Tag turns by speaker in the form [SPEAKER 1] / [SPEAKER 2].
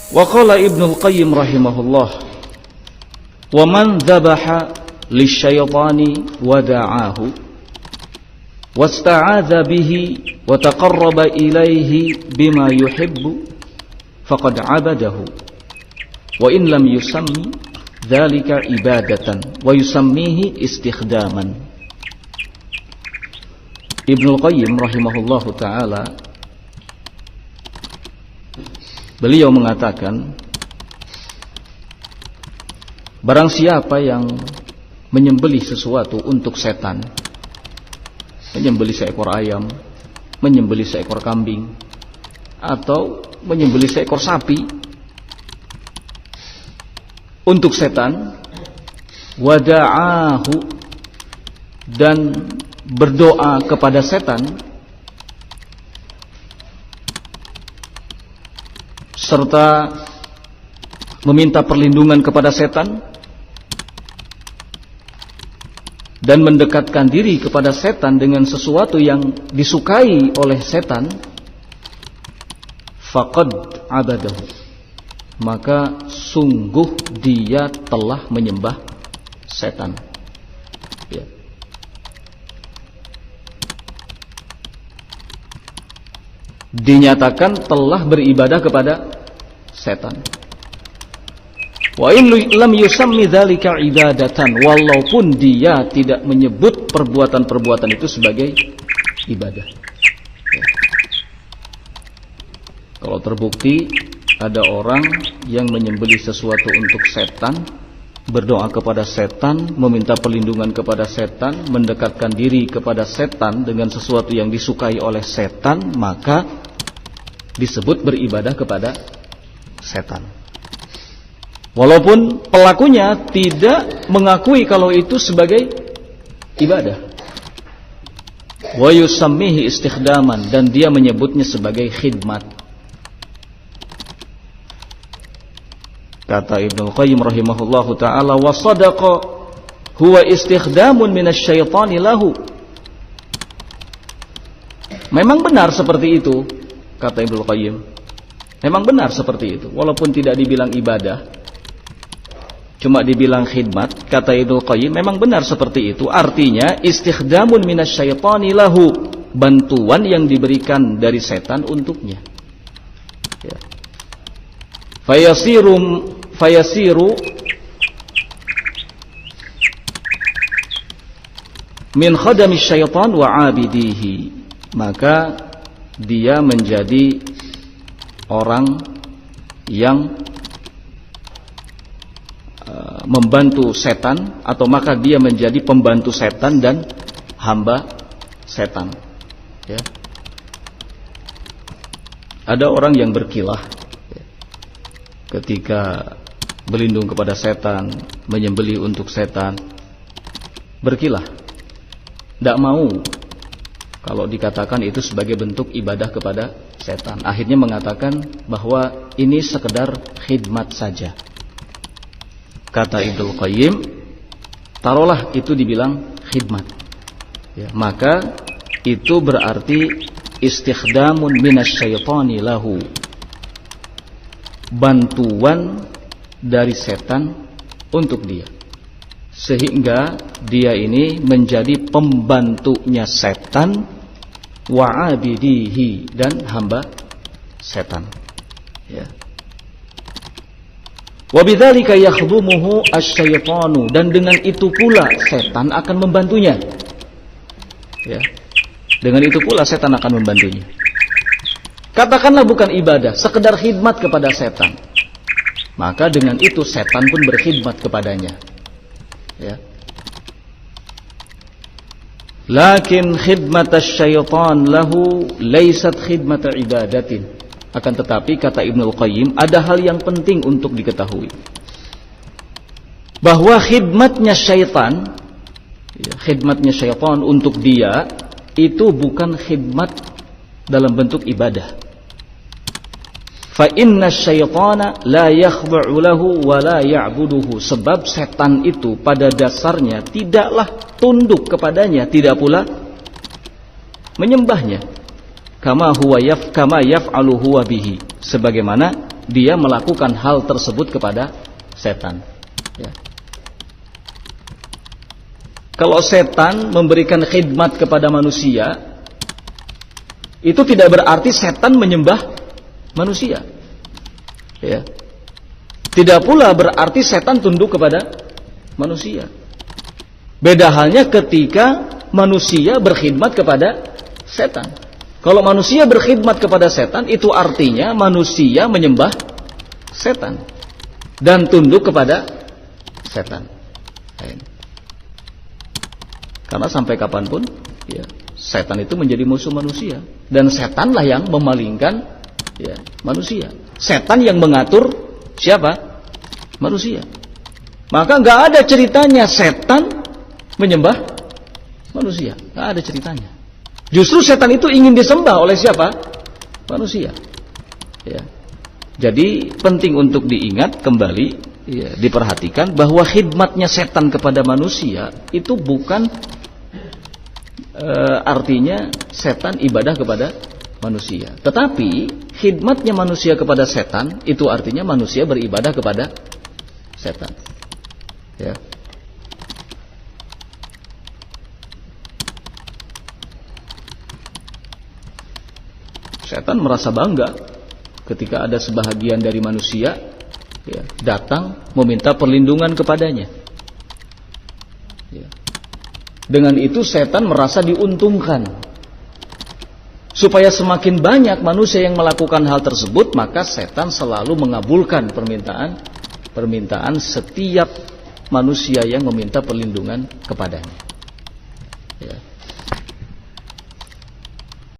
[SPEAKER 1] Wa qala Ibnul Qayyim rahimahullah, wa man dhabaha lisyaitani wa da'ahu wasta'adha bihi wa taqarraba ilaihi bima yuhibbu faqad 'abadahu wa in lam yusammi dzalika ibadatan wa yusammihi istikhdaman. Ibnul Qayyim rahimahullahu taala beliau mengatakan, barang siapa yang menyembelih sesuatu untuk setan, menyembelih seekor ayam, menyembelih seekor kambing, atau menyembelih seekor sapi untuk setan, wada'ahu, dan berdoa kepada setan, serta meminta perlindungan kepada setan dan mendekatkan diri kepada setan dengan sesuatu yang disukai oleh setan, faqad abadahu, maka sungguh dia telah menyembah setan. Ya. Dinyatakan telah beribadah kepada setan. Wa in lam yusammi dzalika ibadatan, walaupun dia tidak menyebut perbuatan-perbuatan itu sebagai ibadah. Ya. Kalau terbukti ada orang yang menyembelih sesuatu untuk setan, berdoa kepada setan, meminta perlindungan kepada setan, mendekatkan diri kepada setan dengan sesuatu yang disukai oleh setan, maka disebut beribadah kepada setan. Walaupun pelakunya tidak mengakui kalau itu sebagai ibadah. Wa yusammihi istikhdaman, dan dia menyebutnya sebagai khidmat. Kata Ibnul Qayyim rahimahullahu ta'ala, wa sadaqa huwa istikhdamun minasyaitani lahu. Memang benar seperti itu, kata Ibnul Qayyim. Memang benar seperti itu, walaupun tidak dibilang ibadah, cuma dibilang khidmat. Kata Ibnul Qayyim, memang benar seperti itu. Artinya istikhdamun minasyaitani lahu, bantuan yang diberikan dari setan untuknya. Ya. Fayasiru min khadami syaitan wa abidihi, maka dia menjadi orang yang membantu setan, atau maka dia menjadi pembantu setan dan hamba setan. Ya. Ada orang yang berkilah ketika berlindung kepada setan, menyembelih untuk setan, berkilah, tidak mau kalau dikatakan itu sebagai bentuk ibadah kepada setan. Akhirnya mengatakan bahwa ini sekedar khidmat saja. Kata Ibnul Qayyim, taruhlah itu dibilang khidmat, ya, maka itu berarti istikhdamun minasyaitani lahu, bantuan dari setan untuk dia, sehingga dia ini menjadi pembantunya setan, wa abidihi, dan hamba setan. Ya. Wa bidzalika yakhdumuhu asyaitanu, dan dengan itu pula setan akan membantunya. Ya. Dengan itu pula setan akan membantunya. Katakanlah bukan ibadah, sekedar khidmat kepada setan, maka dengan itu setan pun berkhidmat kepadanya. Ya. Lakin khidmat asy-syaitan lahu laysat khidmat ibadatin. Akan tetapi, kata Ibnul Qayyim, ada hal yang penting untuk diketahui, bahwa khidmatnya syaitan, ya, khidmatnya syaitan untuk dia itu bukan khidmat dalam bentuk ibadah. Fa inna syaitana la yakhdu'u lahu wa la ya'buduhu, sebab setan itu pada dasarnya tidaklah tunduk kepadanya, tidak pula menyembahnya. Kama yaf'alu huwa bihi, sebagaimana dia melakukan hal tersebut kepada setan. Ya. Kalau setan memberikan khidmat kepada manusia, itu tidak berarti setan menyembah manusia. Ya. Tidak pula berarti setan tunduk kepada manusia. Beda halnya ketika manusia berkhidmat kepada setan. Kalau manusia berkhidmat kepada setan, itu artinya manusia menyembah setan dan tunduk kepada setan. Karena sampai kapanpun, ya, setan itu menjadi musuh manusia, dan setanlah yang memalingkan, ya, manusia. Setan yang mengatur siapa? Manusia. Maka nggak ada ceritanya setan menyembah manusia, nggak ada ceritanya. Justru setan itu ingin disembah oleh siapa? Manusia. Ya. Jadi penting untuk diingat kembali, ya, diperhatikan bahwa khidmatnya setan kepada manusia itu bukan artinya setan ibadah kepada manusia. Tetapi khidmatnya manusia kepada setan itu artinya manusia beribadah kepada setan. Ya. Setan merasa bangga ketika ada sebahagian dari manusia, ya, datang meminta perlindungan kepadanya. Ya. Dengan itu setan merasa diuntungkan. Supaya semakin banyak manusia yang melakukan hal tersebut, maka setan selalu mengabulkan permintaan setiap manusia yang meminta perlindungan kepadanya. Ya.